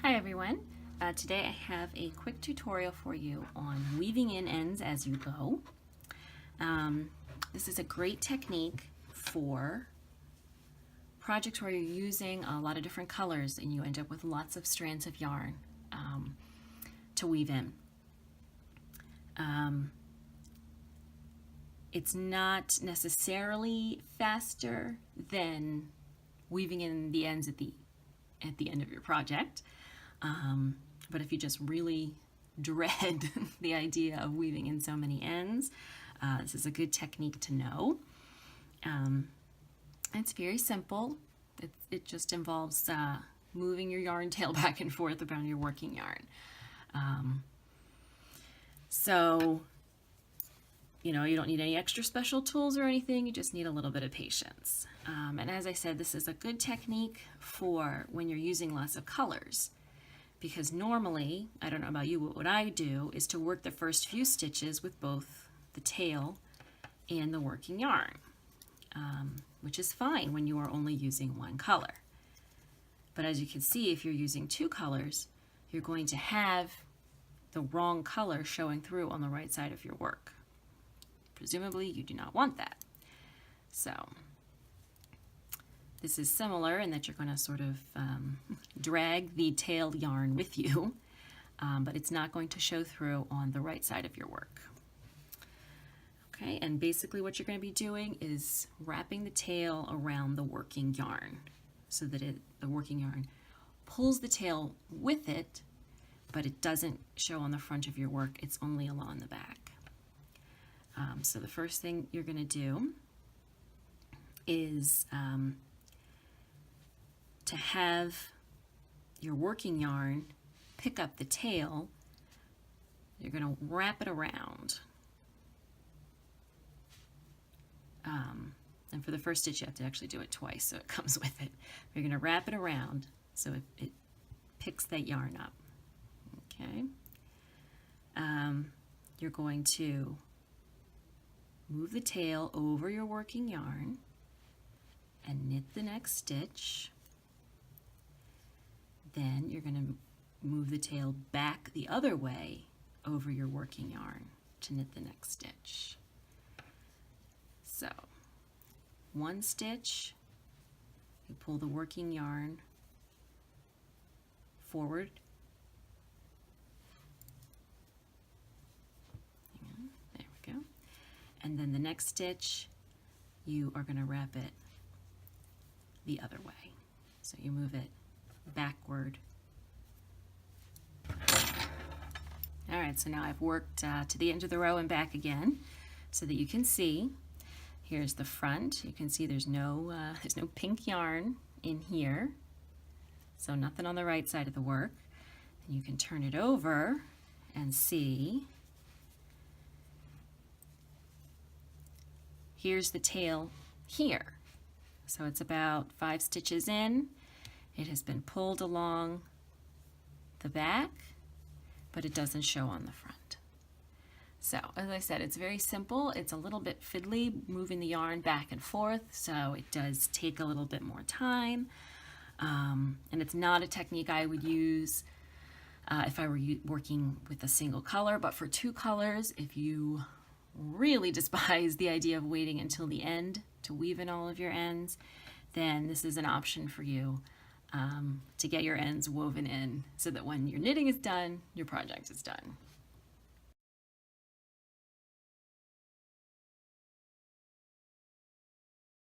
Hi everyone. Today I have a quick tutorial for you on weaving in ends as you go. This is a great technique for projects where you're using a lot of different colors and you end up with lots of strands of yarn to weave in. It's not necessarily faster than weaving in the ends at the end of your project. But if you just really dread the idea of weaving in so many ends, this is a good technique to know. It's very simple. It just involves moving your yarn tail back and forth around your working yarn. You don't need any extra special tools or anything, you just need a little bit of patience. And as I said, this is a good technique for when you're using lots of colors. Because normally, I don't know about you, but what I do is to work the first few stitches with both the tail and the working yarn, which is fine when you are only using one color. But as you can see, if you're using two colors, you're going to have the wrong color showing through on the right side of your work. Presumably, you do not want that. So this is similar in that you're going to sort of drag the tail yarn with you, but it's not going to show through on the right side of your work. Okay, and basically what you're going to be doing is wrapping the tail around the working yarn so that the working yarn pulls the tail with it, but it doesn't show on the front of your work, it's only along the back. So the first thing you're going to do is to have your working yarn pick up the tail. You're going to wrap it around. And for the first stitch you have to actually do it twice so it comes with it. You're going to wrap it around so it picks that yarn up. Okay. You're going to move the tail over your working yarn and knit the next stitch. Then you're going to move the tail back the other way over your working yarn to knit the next stitch. So, one stitch, you pull the working yarn forward. There we go. And then the next stitch, you are going to wrap it the other way. So you move it backward. All right, so now I've worked to the end of the row and back again so that you can see. Here's the front. You can see there's no pink yarn in here, so nothing on the right side of the work. And you can turn it over and see. Here's the tail here. So it's about 5 stitches in. It has been pulled along the back, but it doesn't show on the front. So, as I said, it's very simple. It's a little bit fiddly moving the yarn back and forth, so it does take a little bit more time. And it's not a technique I would use if I were working with a single color, but for 2 colors, if you really despise the idea of waiting until the end to weave in all of your ends, then this is an option for you to get your ends woven in so that when your knitting is done, your project is done.